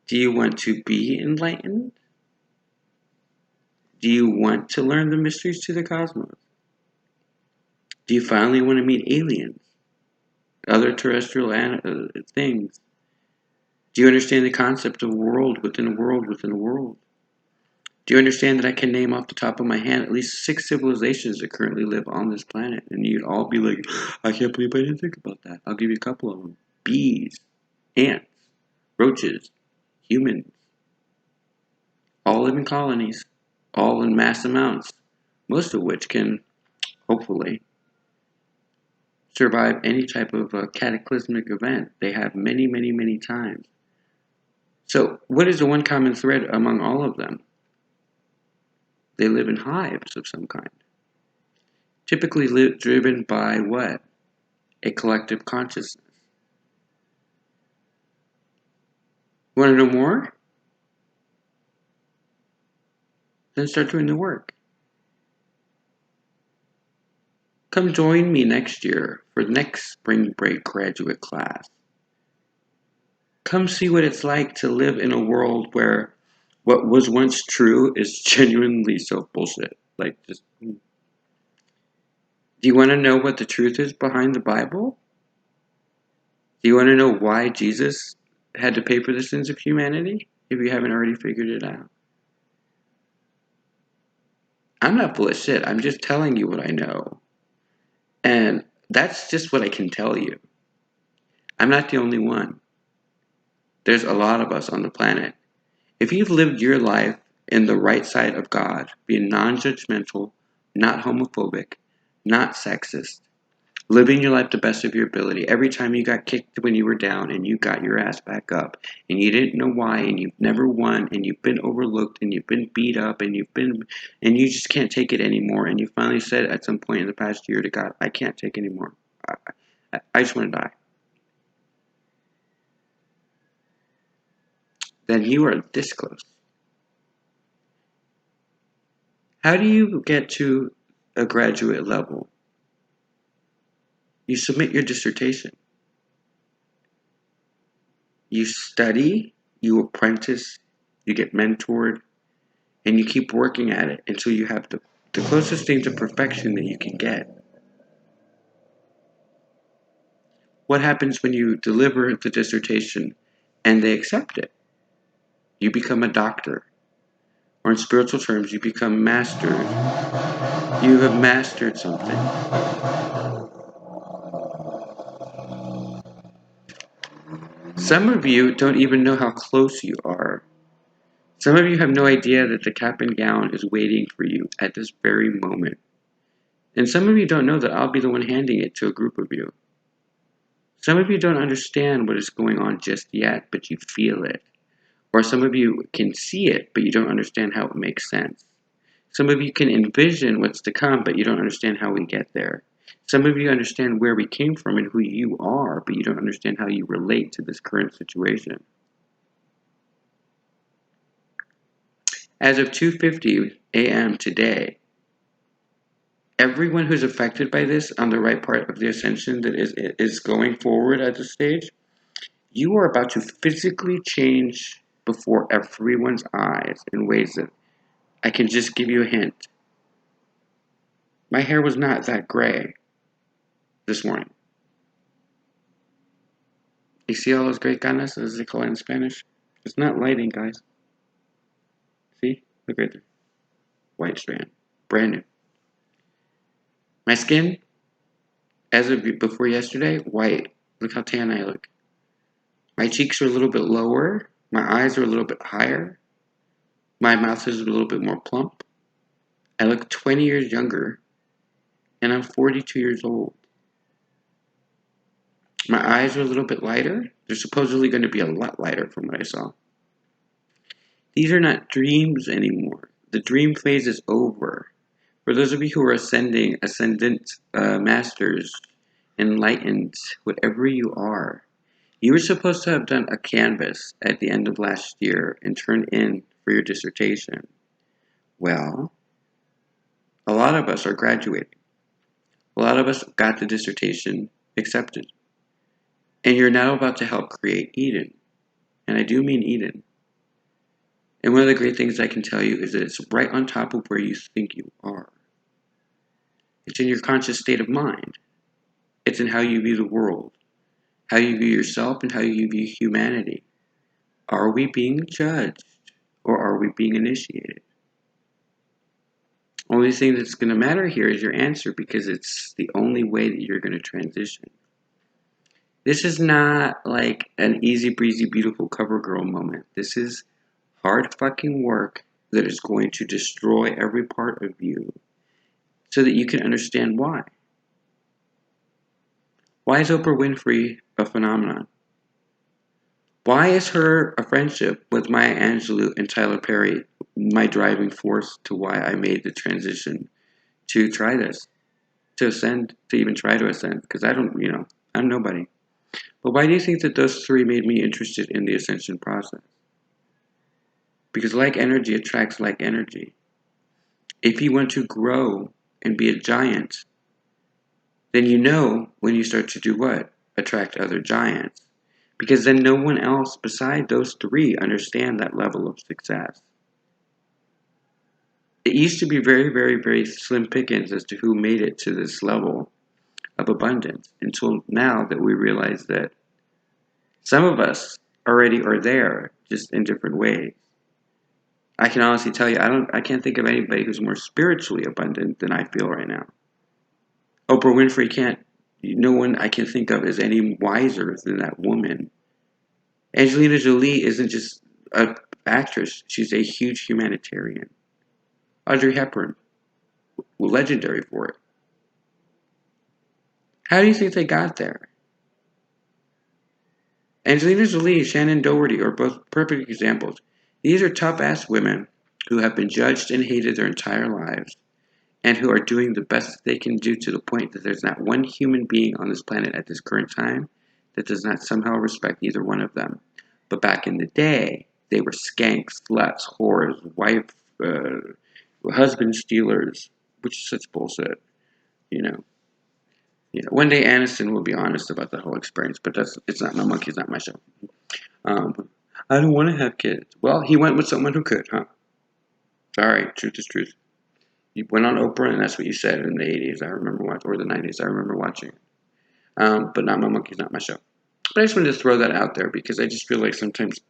Do you want to be enlightened? Do you want to learn the mysteries to the cosmos? Do you finally want to meet aliens, other terrestrial things? Do you understand the concept of world within a world within a world? Do you understand that I can name off the top of my hand at least 6 civilizations that currently live on this planet? And you'd all be like, I can't believe I didn't think about that. I'll give you a couple of them. Bees, ants, roaches, humans. All live in colonies, all in mass amounts, most of which can, hopefully, survive any type of cataclysmic event. They have many, many, many times. So, what is the one common thread among all of them? They live in hives of some kind, typically driven by what? A collective consciousness. You want to know more? Then start doing the work. Come join me next year for the next spring break graduate class. Come see what it's like to live in a world where what was once true is genuinely so bullshit. Like, just. Do you want to know what the truth is behind the Bible? Do you want to know why Jesus had to pay for the sins of humanity? If you haven't already figured it out. I'm not full of shit. I'm just telling you what I know. And that's just what I can tell you. I'm not the only one. There's a lot of us on the planet. If you've lived your life in the right side of God, being non-judgmental, not homophobic, not sexist, living your life the best of your ability, every time you got kicked when you were down and you got your ass back up and you didn't know why and you've never won and you've been overlooked and you've been beat up and you just can't take it anymore and you finally said at some point in the past year to God, I can't take anymore. I just want to die. Then you are this close. How do you get to a graduate level? You submit your dissertation. You study, you apprentice, you get mentored, and you keep working at it until you have the closest thing to perfection that you can get. What happens when you deliver the dissertation and they accept it? You become a doctor. Or in spiritual terms, you become mastered. You have mastered something. Some of you don't even know how close you are. Some of you have no idea that the cap and gown is waiting for you at this very moment. And some of you don't know that I'll be the one handing it to a group of you. Some of you don't understand what is going on just yet, but you feel it. Or some of you can see it, but you don't understand how it makes sense. Some of you can envision what's to come, but you don't understand how we get there. Some of you understand where we came from and who you are, but you don't understand how you relate to this current situation. As of 2:50 a.m. today, everyone who's affected by this on the right part of the ascension that is going forward at this stage, you are about to physically change before everyone's eyes in ways that I can just give you a hint. My hair was not that gray this morning. You see all those great canas, as they call it in Spanish? It's not lighting, guys. See? Look right there. White strand. Brand new. My skin, as of before yesterday, white. Look how tan I look. My cheeks are a little bit lower. My eyes are a little bit higher. My mouth is a little bit more plump. I look 20 years younger. And I'm 42 years old. My eyes are a little bit lighter. They're supposedly going to be a lot lighter from what I saw. These are not dreams anymore. The dream phase is over. For those of you who are ascendant masters, enlightened, whatever you are, you were supposed to have done a canvas at the end of last year and turned in for your dissertation. Well, a lot of us are graduating. A lot of us got the dissertation accepted. And you're now about to help create Eden. And I do mean Eden. And one of the great things I can tell you is that it's right on top of where you think you are. It's in your conscious state of mind. It's in how you view the world, how you view yourself, and how you view humanity. Are we being judged or are we being initiated? Only thing that's going to matter here is your answer, because it's the only way that you're going to transition. This is not like an easy breezy beautiful cover girl moment. This is hard fucking work that is going to destroy every part of you so that you can understand why. Why is Oprah Winfrey a phenomenon? Why is her a friendship with Maya Angelou and Tyler Perry my driving force to why I made the transition to try this, to ascend, to even try to ascend? Because I'm nobody. But why do you think that those three made me interested in the ascension process? Because like energy attracts like energy. If you want to grow and be a giant, then you know when you start to do what? Attract other giants. Because then no one else beside those three understand that level of success. It used to be very, very, very slim pickings as to who made it to this level of abundance, until now that we realize that some of us already are there, just in different ways. I can honestly tell you, I can't think of anybody who's more spiritually abundant than I feel right now. Oprah Winfrey no one I can think of is any wiser than that woman. Angelina Jolie isn't just an actress, she's a huge humanitarian. Audrey Hepburn, legendary for it. How do you think they got there? Angelina Jolie, Shannon Doherty are both perfect examples. These are tough-ass women who have been judged and hated their entire lives, and who are doing the best they can do, to the point that there's not one human being on this planet at this current time that does not somehow respect either one of them. But back in the day, they were skanks, sluts, whores, husband stealers, which is such bullshit, you know. One day Aniston will be honest about the whole experience, but it's not my monkey, it's not my show. I don't want to have kids. Well, he went with someone who could, huh? Sorry, truth is truth. You went on Oprah, and that's what you said in the 80s. I remember watching, or the 90s. I remember watching it. But not my monkey, not my show. But I just wanted to throw that out there, because I just feel like sometimes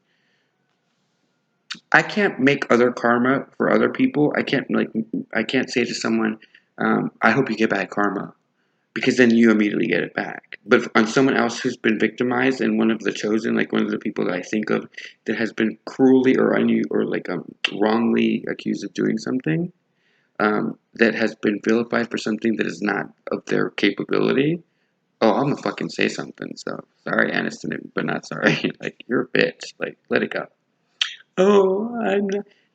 I can't make other karma for other people. I can't say to someone, I hope you get bad karma, because then you immediately get it back. But on someone else who's been victimized, and one of the chosen, like one of the people that I think of that has been cruelly or wrongly accused of doing something, that has been vilified for something that is not of their capability, oh, I'm gonna fucking say something. So sorry, Aniston, but not sorry. Like, you're a bitch. Like, let it go. Oh,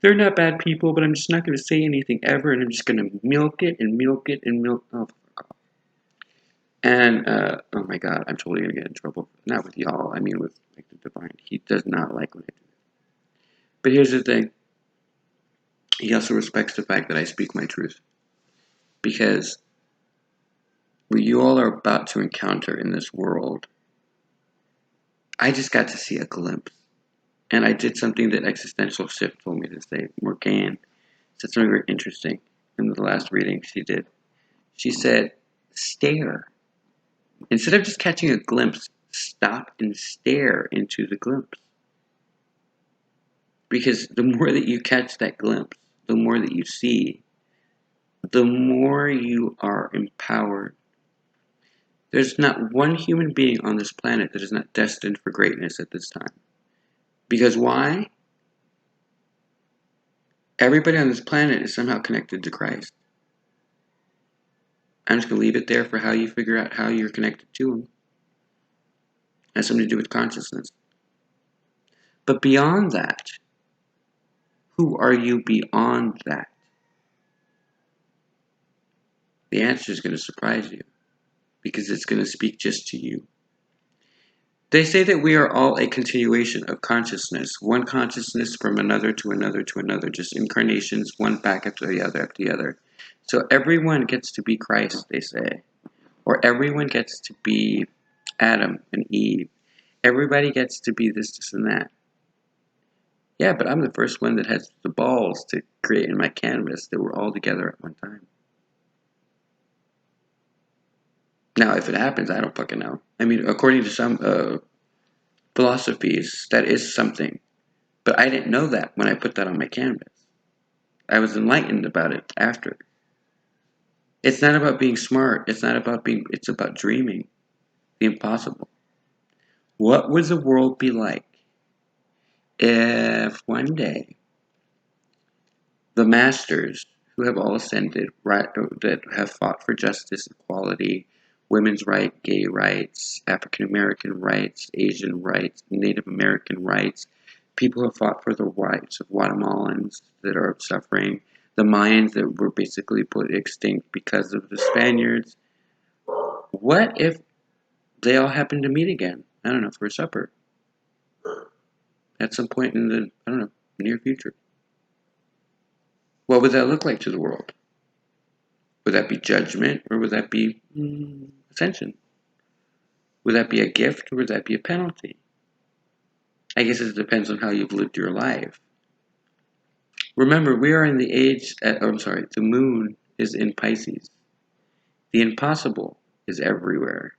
they're not bad people, but I'm just not gonna say anything ever, and I'm just gonna milk it and milk it and milk. Oh, fuck off. And oh my God, I'm totally gonna get in trouble. Not with y'all. I mean, with like the divine. He does not like when I do that. But here's the thing. he also respects the fact that I speak my truth. Because what you all are about to encounter in this world, I just got to see a glimpse. And I did something that Existential Shift told me to say. Morgane said something very interesting in the last reading she did. She said, stare. Instead of just catching a glimpse, stop and stare into the glimpse. Because the more that you catch that glimpse, the more that you see, the more you are empowered. There's not one human being on this planet that is not destined for greatness at this time. Because why? Everybody on this planet is somehow connected to Christ. I'm just going to leave it there for how you figure out how you're connected to Him. It has something to do with consciousness. But beyond that, who are you beyond that? The answer is going to surprise you because it's going to speak just to you. They say that we are all a continuation of consciousness, one consciousness from another to another to another, just incarnations, one back after the other. So everyone gets to be Christ, they say. Or everyone gets to be Adam and Eve. Everybody gets to be this, and that. Yeah, but I'm the first one that has the balls to create in my canvas that we're all together at one time. Now, if it happens, I don't fucking know. I mean, according to some philosophies, that is something. But I didn't know that when I put that on my canvas. I was enlightened about it after. It's not about being smart. It's about dreaming the impossible. What would the world be like if one day the masters who have all ascended, that have fought for justice, equality, women's rights, gay rights, African American rights, Asian rights, Native American rights, people who have fought for the rights of Guatemalans that are suffering, the Mayans that were basically put extinct because of the Spaniards. What if they all happen to meet again? I don't know, for supper at some point in the, near future. What would that look like to the world? Would that be judgment or would that be ascension? Would that be a gift or would that be a penalty? I guess it depends on how you've lived your life. Remember, we are in the the moon is in Pisces. The impossible is everywhere.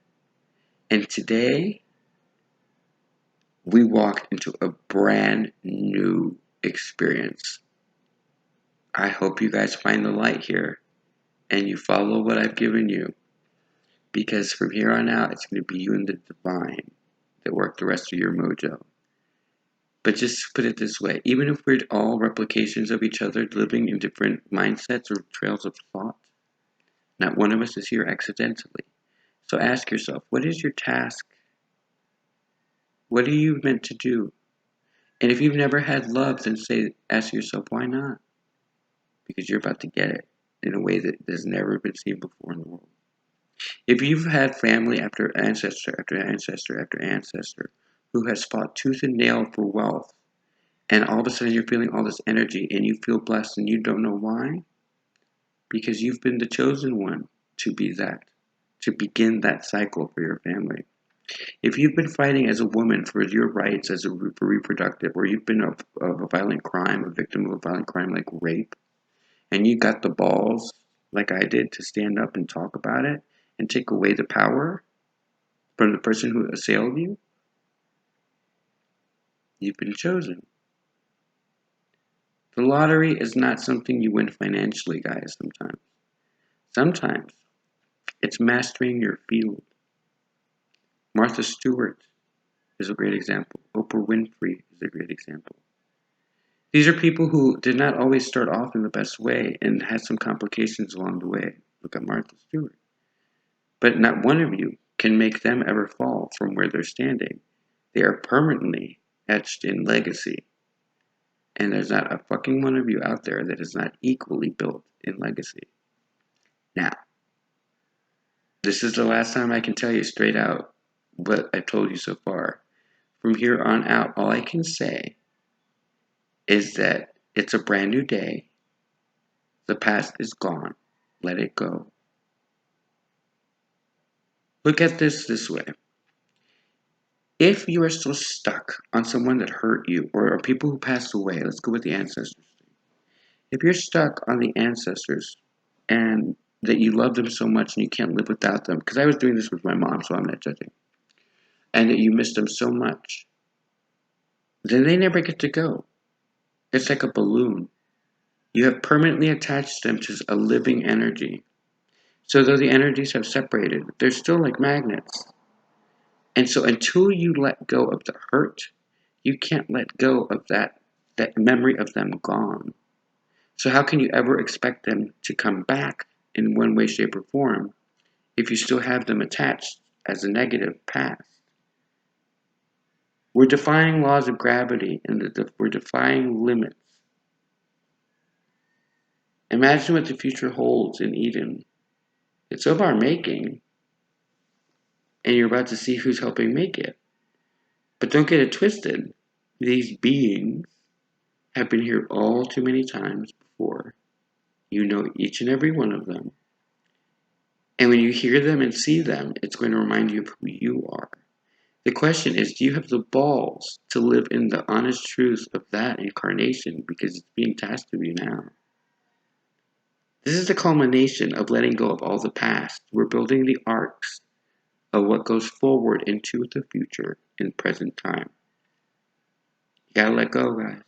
And today, we walk into a brand new experience. I hope you guys find the light here and you follow what I've given you. Because from here on out, it's going to be you and the divine that work the rest of your mojo. But just put it this way, even if we're all replications of each other, living in different mindsets or trails of thought, not one of us is here accidentally. So ask yourself, what is your task? What are you meant to do? And if you've never had love, then ask yourself, why not? Because you're about to get it in a way that has never been seen before in the world. If you've had family after ancestor after ancestor after ancestor who has fought tooth and nail for wealth, and all of a sudden you're feeling all this energy and you feel blessed and you don't know why, because you've been the chosen one to be that, to begin that cycle for your family. If you've been fighting as a woman for your rights as for reproductive, or you've been of a violent crime, a victim of a violent crime like rape, and you got the balls, like I did, to stand up and talk about it and take away the power from the person who assailed you, you've been chosen. The lottery is not something you win financially, guys, sometimes. Sometimes it's mastering your field. Martha Stewart is a great example. Oprah Winfrey is a great example. These are people who did not always start off in the best way and had some complications along the way. Look at Martha Stewart. But not one of you can make them ever fall from where they're standing. They are permanently etched in legacy. And there's not a fucking one of you out there that is not equally built in legacy. Now, this is the last time I can tell you straight out what I've told you so far. From here on out, all I can say is that it's a brand new day. The past is gone. Let it go. Look at this way. If you are still stuck on someone that hurt you or people who passed away, let's go with the ancestors. If you're stuck on the ancestors and that you love them so much and you can't live without them, because I was doing this with my mom, so I'm not judging, and that you miss them so much, then they never get to go. It's like a balloon. You have permanently attached them to a living energy. So though the energies have separated, they're still like magnets. And so until you let go of the hurt, you can't let go of that memory of them gone. So how can you ever expect them to come back in one way, shape, or form if you still have them attached as a negative past? We're defying laws of gravity and we're defying limits. Imagine what the future holds in Eden. It's of our making, and you're about to see who's helping make it. But don't get it twisted. These beings have been here all too many times before. You know each and every one of them. And when you hear them and see them, it's going to remind you of who you are. The question is, do you have the balls to live in the honest truth of that incarnation because it's being tasked of you now? This is the culmination of letting go of all the past. We're building the arcs of what goes forward into the future in present time. You gotta let go, guys.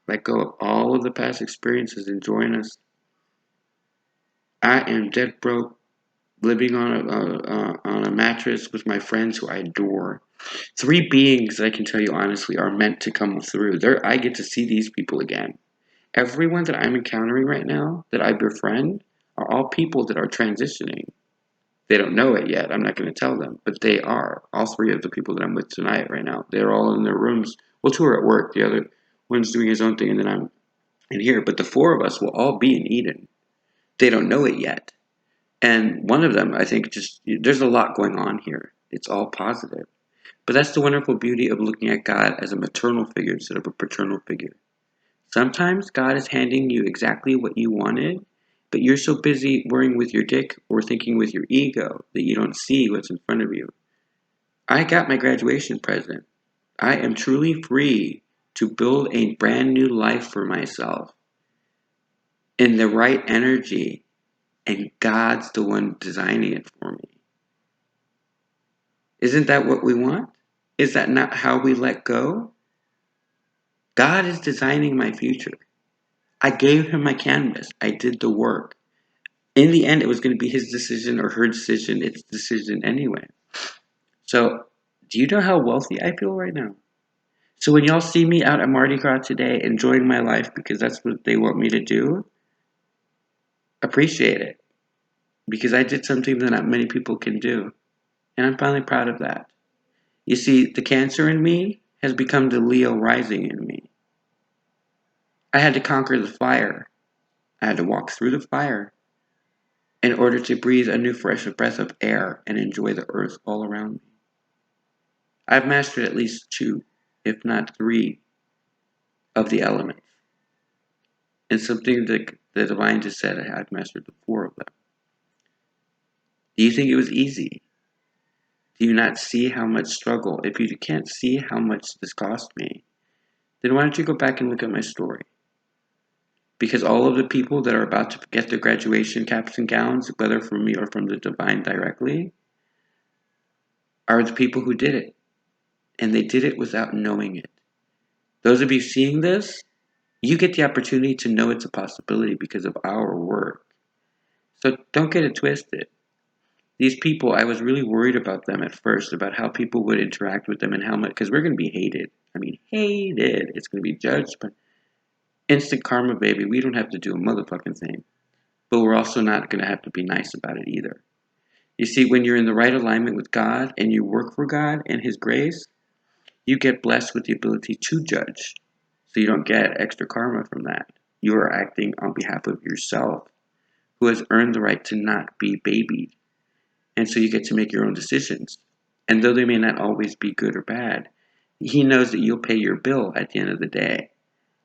Let go of all of the past experiences and join us. I am dead broke, living on a mattress with my friends who I adore. Three beings that I can tell you honestly are meant to come through. I get to see these people again. Everyone that I'm encountering right now, that I befriend, are all people that are transitioning. They don't know it yet. I'm not going to tell them, but they are. All three of the people that I'm with tonight right now, they're all in their rooms. Well, two are at work. The other one's doing his own thing, and then I'm in here. But the four of us will all be in Eden. They don't know it yet. And one of them, I think, there's a lot going on here. It's all positive. But that's the wonderful beauty of looking at God as a maternal figure instead of a paternal figure. Sometimes God is handing you exactly what you wanted, but you're so busy worrying with your dick or thinking with your ego that you don't see what's in front of you. I got my graduation present. I am truly free to build a brand new life for myself in the right energy, and God's the one designing it for me. Isn't that what we want? Is that not how we let go? God is designing my future. I gave him my canvas. I did the work. In the end, it was going to be his decision or her decision, its decision anyway. So, do you know how wealthy I feel right now? So when y'all see me out at Mardi Gras today enjoying my life because that's what they want me to do, appreciate it. Because I did something that not many people can do. And I'm finally proud of that. You see, the Cancer in me has become the Leo rising in me. I had to conquer the fire. I had to walk through the fire in order to breathe a new fresh breath of air and enjoy the earth all around me. I've mastered at least two, if not three, of the elements. And something that the divine just said, I've mastered the four of them. Do you think it was easy? Do you not see how much struggle? If you can't see how much this cost me, then why don't you go back and look at my story? Because all of the people that are about to get their graduation caps and gowns, whether from me or from the divine directly, are the people who did it. And they did it without knowing it. Those of you seeing this, you get the opportunity to know it's a possibility because of our work. So don't get it twisted. These people, I was really worried about them at first, about how people would interact with them and how much, because we're going to be hated. I mean, hated. It's going to be judged, but instant karma, baby. We don't have to do a motherfucking thing. But we're also not going to have to be nice about it either. You see, when you're in the right alignment with God and you work for God and His grace, you get blessed with the ability to judge. So you don't get extra karma from that. You are acting on behalf of yourself, who has earned the right to not be babied. And so you get to make your own decisions. And though they may not always be good or bad, He knows that you'll pay your bill at the end of the day.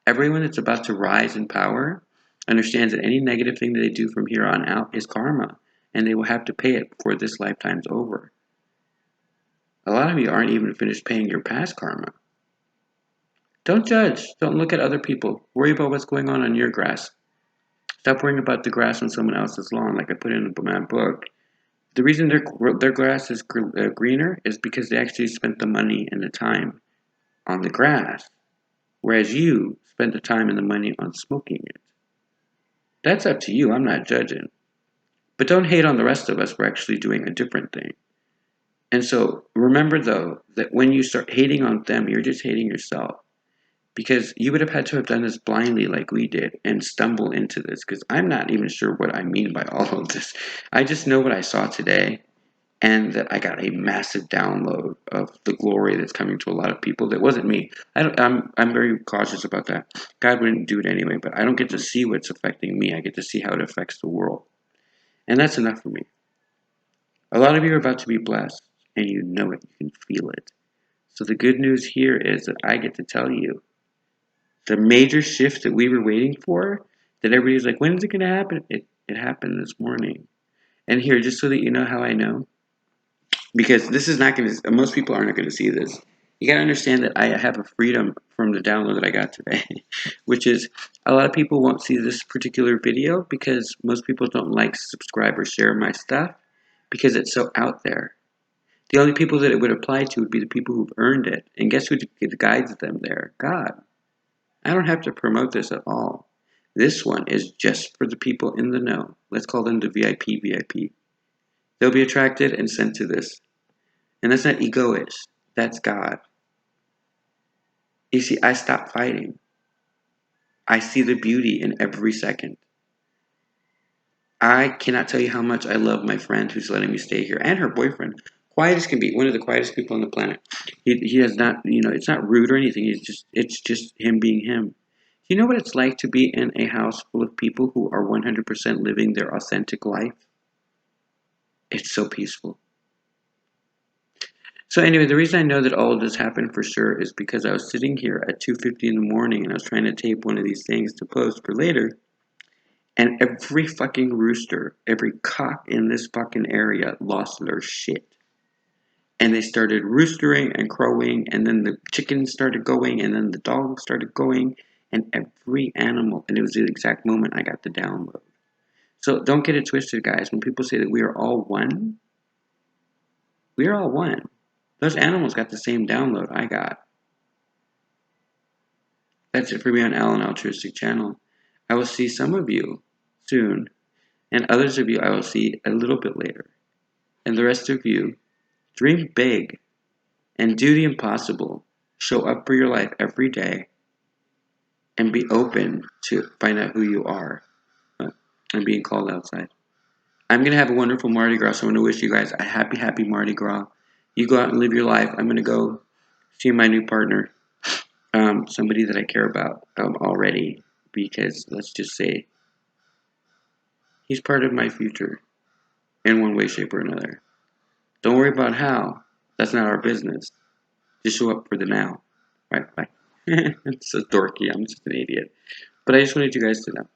Everyone that's about to rise in power, understands that any negative thing that they do from here on out is karma, and they will have to pay it before this lifetime's over. A lot of you aren't even finished paying your past karma. Don't judge. Don't look at other people. Worry about what's going on your grass. Stop worrying about the grass on someone else's lawn, like I put in my book. The reason their grass is greener is because they actually spent the money and the time on the grass, whereas you spent the time and the money on smoking it. That's up to you. I'm not judging. But don't hate on the rest of us for actually doing a different thing. And so remember, though, that when you start hating on them, you're just hating yourself. Because you would have had to have done this blindly like we did and stumble into this. Because I'm not even sure what I mean by all of this. I just know what I saw today. And that I got a massive download of the glory that's coming to a lot of people. That wasn't me. I'm very cautious about that. God wouldn't do it anyway, but I don't get to see what's affecting me. I get to see how it affects the world. And that's enough for me. A lot of you are about to be blessed, and you know it. You can feel it. So the good news here is that I get to tell you the major shift that we were waiting for, that everybody's like, when is it going to happen? It happened this morning. And here, just so that you know how I know, because this is not going to, most people aren't going to see this. You got to understand that I have a freedom from the download that I got today, which is a lot of people won't see this particular video because most people don't like, subscribe, or share my stuff because it's so out there. The only people that it would apply to would be the people who've earned it. And guess who guides them there? God. I don't have to promote this at all. This one is just for the people in the know. Let's call them the VIP. They'll be attracted and sent to this. And that's not egoish. That's God. You see, I stopped fighting. I see the beauty in every second. I cannot tell you how much I love my friend who's letting me stay here and her boyfriend. Quiet as can be, one of the quietest people on the planet. He has not, it's not rude or anything. It's just him being him. You know what it's like to be in a house full of people who are 100% living their authentic life? It's so peaceful. So anyway, the reason I know that all of this happened for sure is because I was sitting here at 2:50 in the morning and I was trying to tape one of these things to post for later. And every fucking rooster, every cock in this fucking area lost their shit. And they started roostering and crowing, and then the chickens started going, and then the dogs started going, and every animal. And it was the exact moment I got the download. So don't get it twisted, guys. When people say that we are all one, we are all one. Those animals got the same download I got. That's it for me on Alan Altruistic Channel. I will see some of you soon, and others of you I will see a little bit later. And the rest of you, dream big and do the impossible. Show up for your life every day and be open to find out who you are. I'm being called outside. I'm going to have a wonderful Mardi Gras, so I'm going to wish you guys a happy Mardi Gras. You go out and live your life. I'm going to go see my new partner, somebody that I care about already, because let's just say he's part of my future in one way, shape, or another. Don't worry about how. That's not our business. Just show up for the now. Right? Bye. It's so dorky. I'm just an idiot. But I just wanted you guys to know.